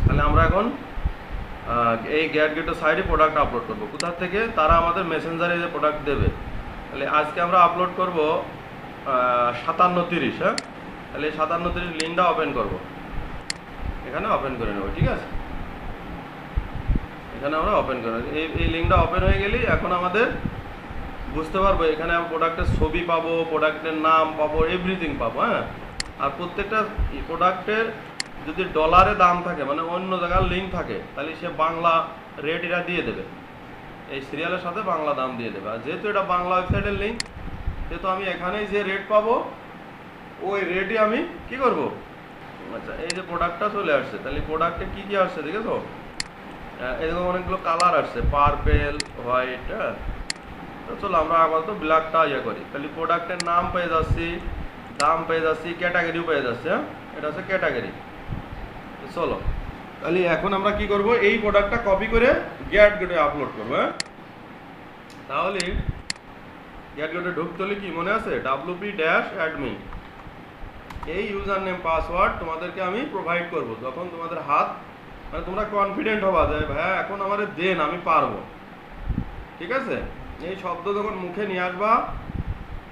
তাহলে আমরা এখন এই গেটের সাইডে প্রোডাক্ট আপলোড করব। কোথা থেকে? তারা আমাদের মেসেঞ্জারে যে প্রোডাক্ট দেবে। তাহলে আজকে আমরা আপলোড করব 5730। হ্যাঁ, তাহলে এই 5730 লিঙ্কটা ওপেন করব, এখানে ওপেন করে নেব। ঠিক আছে, এখানে আমরা ওপেন করে এই লিঙ্কটা ওপেন হয়ে গেলেই এখন আমাদের বুঝতে পারবো এখানে প্রোডাক্টের ছবি পাবো, প্রোডাক্টের নাম পাবো, এভরিথিং পাবো। হ্যাঁ, আর প্রত্যেকটা প্রোডাক্টের যদি ডলারে দাম থাকে, মানে অন্য জায়গার লিঙ্ক থাকে, তাহলে সে বাংলা রেট এটা দিয়ে দেবে, এই সিরিয়ালের সাথে বাংলা দাম দিয়ে দেবে। আর যেহেতু এটা বাংলা ওয়েবসাইটের লিঙ্ক, সেহেতু আমি এখানেই যে রেট পাবো ওই রেটই আমি কি করব। আচ্ছা, এই যে প্রোডাক্টটা চলে আসছে, তাহলে প্রোডাক্টে কি কি আসছে দেখেছো? এরকম অনেকগুলো কালার আসছে, পার্পেল, হোয়াইট। হ্যাঁ, তো চলো আমরা আপাতত ব্ল্যাকটা করি। তাহলে প্রোডাক্টের নাম পেয়ে যাচ্ছি, দাম পেয়ে যাচ্ছি, ক্যাটাগরিও পেয়ে যাচ্ছে। হ্যাঁ, এটা হচ্ছে ক্যাটাগরি। চলো তাহলে এখন আমরা কি করব, এই প্রোডাক্টটা কপি করে গেটে আপলোড করবো। হ্যাঁ, তাহলে গেটে ঢুকতে হলে কি মনে আছে? wp-admin, এই ইউজার নেম পাসওয়ার্ড তোমাদেরকে আমি প্রোভাইড করব। যখন তোমাদের হাত, মানে তোমরা কনফিডেন্ট হবা যে ভাইয়া এখন আমাদের দেন, আমি পারবো। ঠিক আছে, এই শব্দ যখন মুখে নিয়ে আসবা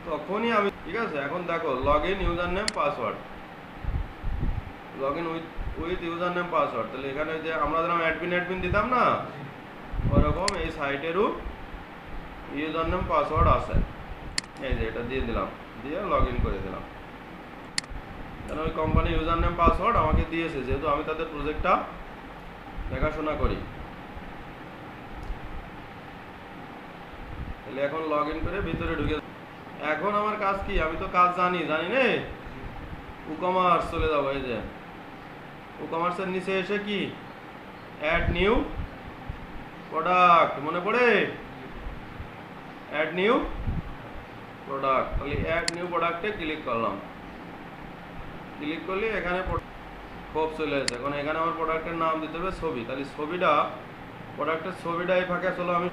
তখনই আমি। ঠিক আছে, এখন দেখো log in user name password, log in with user name password. তাহলে এখানে যে আমরা যেরকম অ্যাডমিন দিতাম না, ওরকম এই সাইটেরও ইউজার নেম পাসওয়ার্ড আছে। এই যে এটা দিয়ে দিলাম, দিয়ে লগ ইন করে দিলাম। কেন ওই কোম্পানির ইউজার নেম পাসওয়ার্ড আমাকে দিয়েছে, যেহেতু আমি তাদের প্রজেক্টটা দেখাশোনা করি। তাহলে এখন লগ ইন করে ভিতরে ঢুকে। এখন আমার কাজ কি? আমি তো কাজ জানি নে, ই-কমার্স চলে যাবো। এই যে ই-কমার্সের নিচে এসে কি অ্যাড নিউ প্রোডাক্ট, মনে পড়ে? Add new product. তাহলে অ্যাড নিউ প্রোডাক্টে ক্লিক করলাম। ক্লিক করলে এখানে খুব চলে আসে। এখন এখানে আমার প্রোডাক্টের নাম দিতে হবে ছবি। তাহলে ছবিটা, প্রোডাক্টের ছবিটা এই ফাঁকে চলো আমি।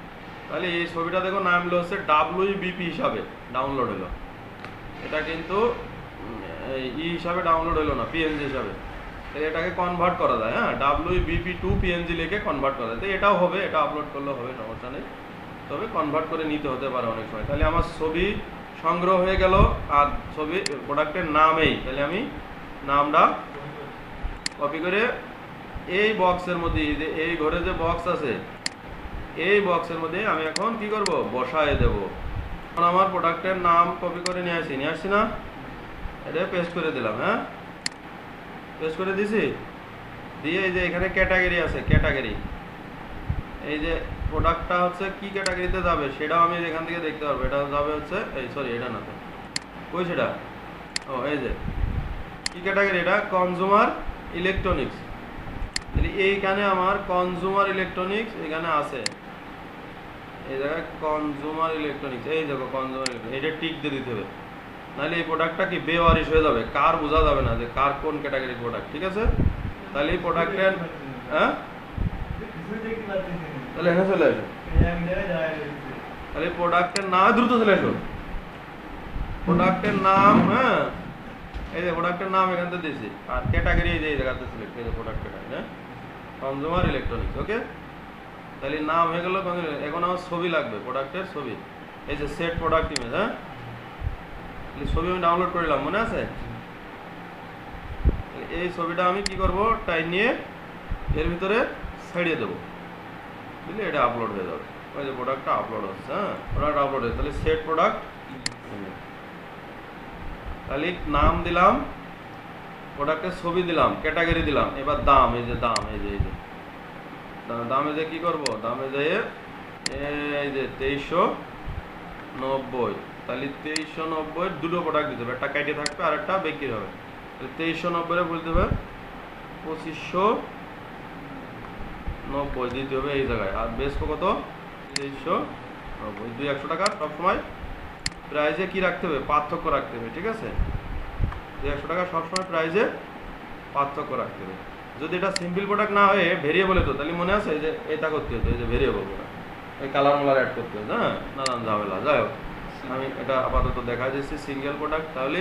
তাহলে এই ছবিটা দেখো নাম হচ্ছে WBP হিসাবে ডাউনলোড হলো। এটা কিন্তু হিসাবে ডাউনলোড হলো না, PNG হিসাবে। তাহলে এটাকে কনভার্ট করা যায়। হ্যাঁ, WBP to PNG লিখে কনভার্ট করা যায়। তো এটাও হবে, এটা আপলোড করলে হবে, সমস্যা নেই। তবে কনভার্ট করে নিতে হতে পারে অনেক সময়। তাহলে আমার ছবি সংগ্রহ হয়ে গেল, আর ছবি প্রোডাক্টের নামেই। তাহলে আমি নামটা কপি করে এই বক্সের মধ্যে, এই ঘরে যে বক্স আছে, এই বক্সের মধ্যে আমি এখন কি করব, বসায় দেব। এখন আমার প্রোডাক্টের নাম কপি করে নিয়ে আসছি না, এটা পেস্ট করে দিলাম। হ্যাঁ, পেস্ট করে দিছি, দিয়ে এই যে এখানে ক্যাটাগরি আছে, ক্যাটাগরি, এই যে প্রোডাক্টটা হচ্ছে কি ক্যাটাগরিতে যাবে সেটাও আমি এখান থেকে দেখতে পারবো। এটা যাবে হচ্ছে এই, সরি এটা না, তো কই সেটা, ও এই যে কি ক্যাটাগরি, এটা কনজিউমার ইলেকট্রনিক্স। তাহলে এইখানে আমার কনজিউমার ইলেকট্রনিক্স এখানে আছে, এই জায়গায় কনজিউমার ইলেকট্রনিক্স। এই দেখো কনজিউমার ইলেকট্রনিক্স, এটা টিক দিয়ে দিতে হবে, নাহলে এই প্রোডাক্টটা কি বেওয়ারিশ হয়ে যাবে, কার বোঝা যাবে না যে কার কোন ক্যাটাগরির প্রোডাক্ট। ঠিক আছে, তাহলে এই প্রোডাক্টের, হ্যাঁ তাহলে এখানে চলে আসো। তাহলে প্রোডাক্টের নাম, দ্রুত চলে আসো, প্রোডাক্টের নাম। হ্যাঁ, এই যে প্রোডাক্টের নাম এখান থেকে দিয়েছি, আর ক্যাটাগরি এই যে এই জায়গাতে সিলেক্ট, এই যে প্রোডাক্ট ক্যাটাগরি, হ্যাঁ কনজিউমার ইলেকট্রনিক্স। ওকে, তাহলে নাম হয়ে গেল। এখন আমার ছবি লাগবে, প্রোডাক্টের ছবি। এই যে সেট প্রোডাক্ট ইমেজ। হ্যাঁ, ছবি আমি ডাউনলোড করলাম, মনে আছে? এই ছবিটা আমি কি করব, টাইম নিয়ে এর ভিতরে ছাড়িয়ে দেবো, বুঝলি? এটা আপলোড হয়ে যাবে। ওই যে প্রোডাক্টটা আপলোড হচ্ছে। হ্যাঁ, প্রোডাক্ট আপলোড হচ্ছে। তাহলে সেট প্রোডাক্ট, তাহলে নাম দিলাম, প্রোডাক্টের ছবি দিলাম, ক্যাটাগরি দিলাম। এবার দাম, এই যে দাম, এই যে দামে যে কি করব, দামে যে এই যে 2390। তাহলে 2390 দুটো প্রোডাক্ট দিতে হবে, একটা কেটে থাকবে আর একটা বিক্রি হবে। তাহলে 2390 বলতে হবে 2590 দিতে হবে এই জায়গায়। আর বেশ কত, 2390, 200 টাকা সবসময় প্রাইজে কি রাখতে হবে, পার্থক্য রাখতে হবে। ঠিক আছে, 200 টাকা সবসময় প্রাইজে পার্থক্য রাখতে হবে। যদি এটা সিম্পল প্রোডাক্ট না হয়ে ভেরিয়েবল হতো, তাহলে মনে আছে যে এটা করতে হতো, এই যে ভেরিয়েবল প্রোডাক্ট, এই কালার মালার অ্যাড করতে হতো। হ্যাঁ, নানান ঝামেলা। যাই হোক, আমি এটা আপাতত দেখা যাচ্ছে সিঙ্গেল প্রোডাক্ট। তাহলে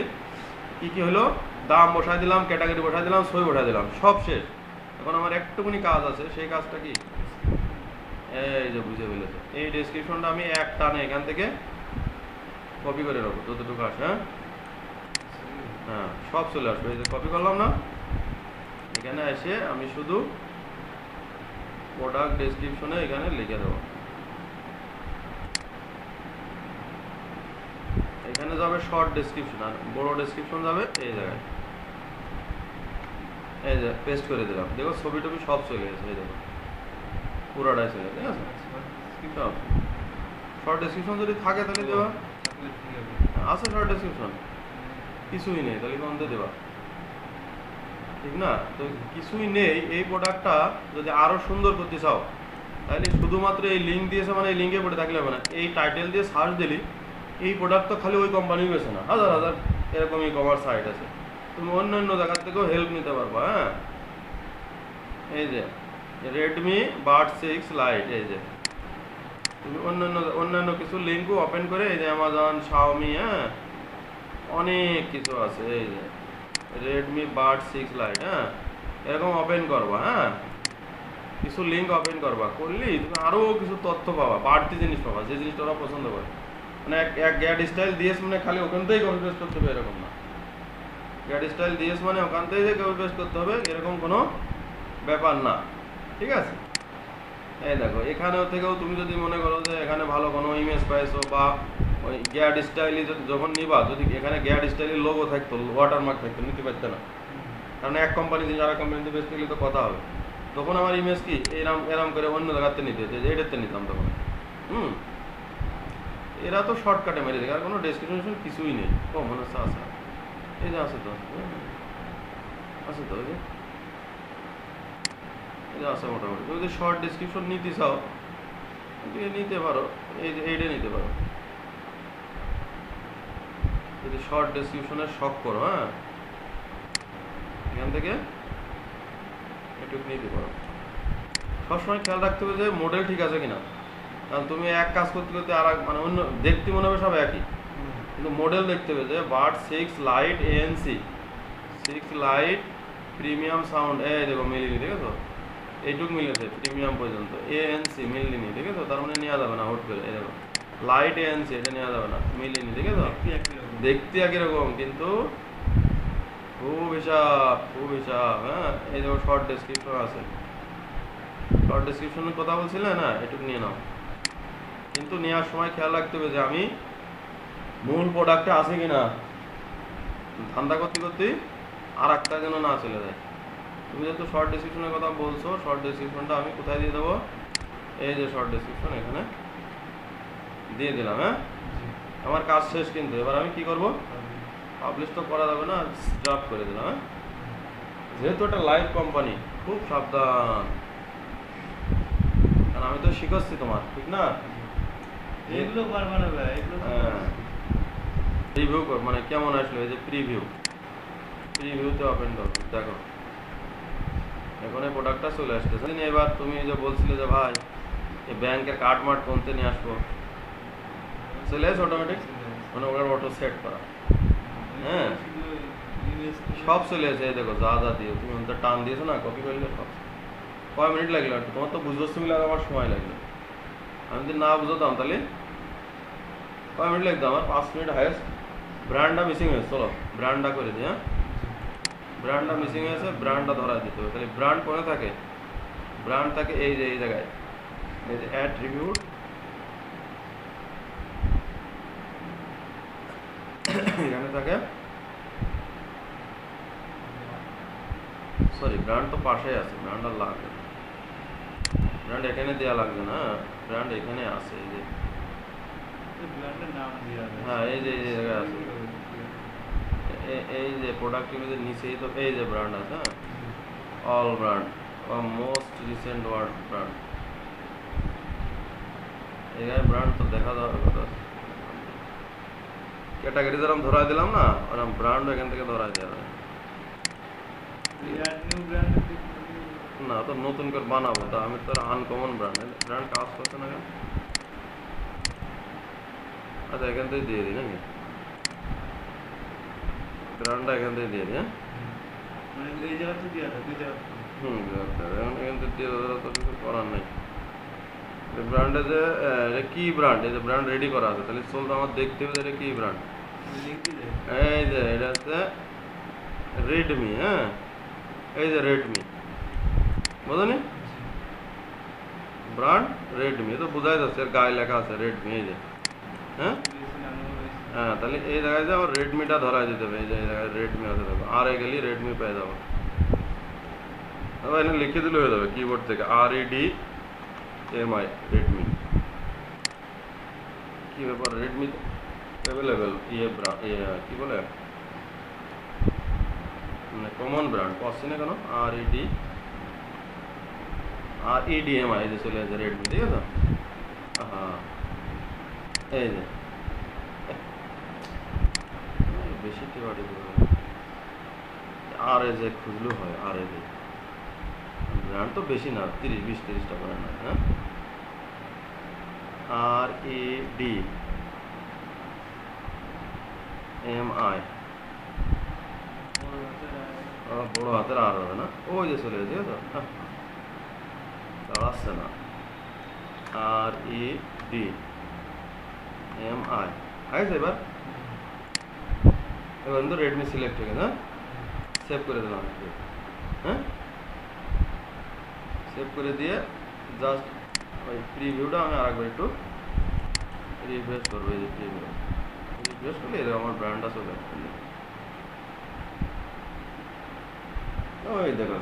কি কি হলো, দাম বসাই দিলাম, ক্যাটাগরি বসাই দিলাম, ছবি বসাই দিলাম, সব শেষ। এখন আমার একটুখানি কাজ আছে, সেই কাজটা কি, এই যে বুঝে ফেলেছে। এই ডেসক্রিপশনটা আমি এক টানে এখান থেকে কপি করে রাখবো যতটুকু আসে। হ্যাঁ হ্যাঁ, সব চলে আসবে। এই যে কপি করলাম না, এখানে এসে আমি শুধু প্রোডাক্ট ডেসক্রিপশনে এখানে লিখে দেবো। এখানে যাবে শর্ট ডেসক্রিপশন, আর বড় ডেসক্রিপশন যাবে এই জায়গায়। এই যে পেস্ট করে দিলাম, দেখো ছবি টবি সব চলে গেছে। এই দেখো পুরোটাই চলে গেছে, ঠিক আছে। শর্ট ডেসক্রিপশন যদি থাকে তাহলে দেবা, আছে শর্ট ডেসক্রিপশন, কিছুই নেই তাহলে কোন দিয়ে দেবা, ঠিক না? তো কিছুই নেই। এই প্রোডাক্টটা যদি আরো সুন্দর করতে চাও তাহলে শুধুমাত্র এই লিঙ্ক দিয়েছে, মানে এই লিঙ্কে পড়ে থাকলে হবে না, এই টাইটেল দিয়ে সার্চ দিলি এই প্রোডাক্ট তো খালি ওই কোম্পানি বেছে না, হাজার হাজার এরকম ই কমার্স সাইট আছে, তুমি অন্যান্য জায়গার থেকেও হেল্প নিতে পারবা। হ্যাঁ, এই যে রেডমি বাড 6 লাইট, এই যে তুমি অন্যান্য কিছু লিঙ্কও ওপেন করে, এই যে অ্যামাজন, শাওমি, হ্যাঁ অনেক কিছু আছে। এই যে রেডমি বাড 6 লাইট, হ্যাঁ এরকম ওপেন করবা। হ্যাঁ, কিছু লিঙ্ক ওপেন করবা, করলি তুমি আরও কিছু তথ্য পাবা, বাড়তি জিনিস পাবা, যে জিনিসটা ওরা পছন্দ করে। মানে এক গ্যাড স্টাইল দিয়েছ মানে খালি ওখান থেকেই কপি পেস্ট করতে হবে এরকম না। গ্যাড স্টাইল দিয়েছ মানে ওখান থেকে কপি পেস্ট করতে হবে এরকম কোনো ব্যাপার না, ঠিক আছে। এই দেখো এখানেও থেকেও তুমি যদি মনে করো যে এখানে ভালো কোনো ইমেজ পাইছো, বা ওই গ্যাড স্টাইলে যখন নিবা, যদি এখানে গ্যাড স্টাইলের লোগো থাকতো, ওয়াটারমার্ক থাকতো, নিতে পারতে না, কারণ এক কোম্পানি থেকে আরেক কোম্পানিতে বেচতে গেলে তো কথা হবে। তখন আমার ইমেজ কি এরম এরম করে অন্য জায়গাতে নিতে হতো, যে এটাতে নিতাম তখন। এরা তো শর্টকাটে মেরে দেয়, আর কোনো ডেসক্রিপশন কিছুই নেই। ও মনে হচ্ছে আছে, এই যে আছে তো, আছে তো, এই যে আছে মোটামুটি। তুমি যদি শর্ট ডেসক্রিপশন নিতে চাও নিতে পারো, এই যে এইটা নিতে পারো, যদি শর্ট ডেসক্রিপশনের শখ করো। হ্যাঁ, এখান থেকে একটু নিতে পারো। সবসময় খেয়াল রাখতে হবে যে মডেল ঠিক আছে কিনা, কারণ তুমি এক কাজ করতে করতে আর মানে অন্য দেখতে মনে হবে সব একই, কিন্তু মডেল দেখতে হবে যে bud 6 light ANC 6 light premium sound, এই দেখো মিলিনি, দেখেছো এইটুক মিলেছে প্রিমিয়াম পর্যন্ত, ANC মিলিনি, দেখেছো, তার মানে নেওয়া যাবে না হুট করে। এই দেখো লাইট ANC, এটা নেওয়া যাবে না, মিলিনি, দেখেছো দেখতে একই রকম কিন্তু খুব হিসাব, খুব হিসাব। হ্যাঁ, এই দেখো শর্ট ডেসক্রিপশন আছে, শর্ট ডেসক্রিপশনের কথা বলছিলে না, এটুকু নিয়ে নাও। কিন্তু নেওয়ার সময় খেয়াল রাখতে হবে যে আমি মূল প্রোডাক্টে আছে কিনা, ধান্দা করতে করতে আর একটা যেন না চলে যায়। তুমি যেহেতু শর্ট ডেসক্রিপশনের কথা বলছো, শর্ট ডেসক্রিপশনটা আমি কোথায় দিয়ে দেবো, এই যে শর্ট ডেসক্রিপশন এখানে দিয়ে দিলাম। হ্যাঁ, আমার কাজ শেষ, কিন্তু এবার আমি কি করব, পাবলিশ তো করা যাবে না, ড্রাফট করে দিলাম। হ্যাঁ, যেহেতু একটা লাইভ কোম্পানি, খুব সাবধান, কারণ আমি তো শিখাচ্ছি তোমার, ঠিক না? এগুলো পারবে না ভাই, এগুলো রিভিউ কর, মানে কেমন আসলো, এই যে প্রিভিউতে ওপেন করো, দেখো এখন এই প্রোডাক্টটা চলে আসতেছে। এবার তুমি যে বলছিলে যে ভাই এই ব্যাংকের কার্ড মার্ট কোনতে নিয়ে আসবো, চলে আসে অটোমেটিক, মানে ওগুলো অটো সেট করা। হ্যাঁ, সব চলে আসে, এই দেখো যা যা দিয়ে তুমি ওটা টান দিয়েছো না, কপি করলে সব। কয় মিনিট লাগলো একটু, তোমার তো বুঝতে মিলে আমার সময় লাগলো, আমি যদি না বুঝতাম তাহলে কয় মিনিট লাগতো আমার, 5 মিনিট হাইয়েস্ট। ব্র্যান্ডটা মিসিং হয়েছে, চলো ব্র্যান্ডটা করে দিই। হ্যাঁ, ব্র্যান্ডটা মিসিং হয়েছে, ব্র্যান্ডটা ধরা দিতে হবে। তাহলে ব্র্যান্ড কোনে থাকে, ব্র্যান্ড থাকে এই যে এই জায়গায়, এই যে অ্যাট্রিবিউট, এখানে থাকে। সরি, ব্র্যান্ড তো পাশেই আছে, ব্র্যান্ড আর লাগবে না, ব্র্যান্ড এখানে দেওয়া লাগবে না, ব্র্যান্ড এখানে আছে, এই যে হ্যাঁ এই যে এই জায়গায় আছে, এই যে প্রোডাক্টের নিচেই তো এই যে ব্র্যান্ড আছে। হ্যাঁ, অল ব্র্যান্ড বা মোস্ট রিসেন্ট ওয়ার্ড ব্র্যান্ড, এখানে ব্র্যান্ড তো দেখা যাওয়ার কথা। ক্যাটাগরি যেরকম ধরাই দিলাম না, ওরকম ব্র্যান্ড এখান থেকে ধরাই দেওয়া হয় না, তো নতুন করে বানাবো, তা আমি তো আনকমন ব্র্যান্ড কাজ করছে না কেন। আচ্ছা, এখান থেকে দিয়ে দিই নাকি, ব্র্যান্ডটা এখান থেকে দিয়ে দিই। হ্যাঁ, এখন এখান থেকে দিয়ে দাদা তো কিছু করার নেই। ব্র্যান্ডে যে এটা কি ব্র্যান্ড, এই যে ব্র্যান্ড রেডি করা আছে, তাহলে চলতে আমার দেখতে হবে এটা কি ব্র্যান্ড। এই যে এটা হচ্ছে রেডমি, হ্যাঁ এই যে রেডমি, বুঝলি ব্র্যান্ড রেডমি, তো বোঝাই যাচ্ছে এর গায়ে লেখা আছে রেডমি, এই যে হ্যাঁ হ্যাঁ, তাহলে এই জায়গায় যে আমার রেডমিটা ধরাই দিতে হবে, এই যে জায়গায় রেডমি আছে দেখো, আর এ গেলি রেডমি পেয়ে যাবো। এখানে লিখে দিলে হয়ে যাবে কিবোর্ড থেকে REDMI রেডমি। কি ব্যাপার রেডমি অ্যাভেলেবেল কি বলে মানে কমন ব্র্যান্ড পাচ্ছি না কেন, REDMI এই যে চলে আসছে রেডমি, ঠিক আছে। হ্যাঁ এই যে বেশি টিবাটি আর এ যে খুঁজলেও হয়, আর এ যে ব্র্যান্ড তো বেশি না, 20-30 টাকা না, হ্যাঁ REDMI বড় হাতের আর হবে না, ওই যে চলে গেছে তো দাঁড়াচ্ছে না, REDMI আছে এবার কিন্তু রেডমি সিলেক্ট হয়ে গেছে, হ্যাঁ সেভ করে দিলাম, হ্যাঁ সেভ করে দিয়ে জাস্ট ওই প্রিভিউটা আমি আরেকবার একটু রিফ্রেশ করবো, এই যে প্রিভিউ রিফ্রেশ করলে এরকম আমার ব্র্যান্ডটা চলে আসবে, ওই দেখো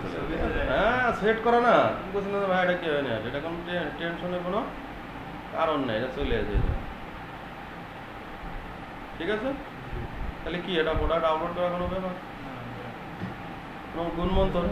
হ্যাঁ সেট করো না, তুমি বলছো না ভাই এটা কি হয় না, এটা কোনো টেনশনের কোনো কারণ নেই, এটা চলে আসে, ঠিক আছে। তাহলে কি এটা প্রোডাক্ট আপলোড করা কোনো ব্যাপার, কোনো গুণমন্তর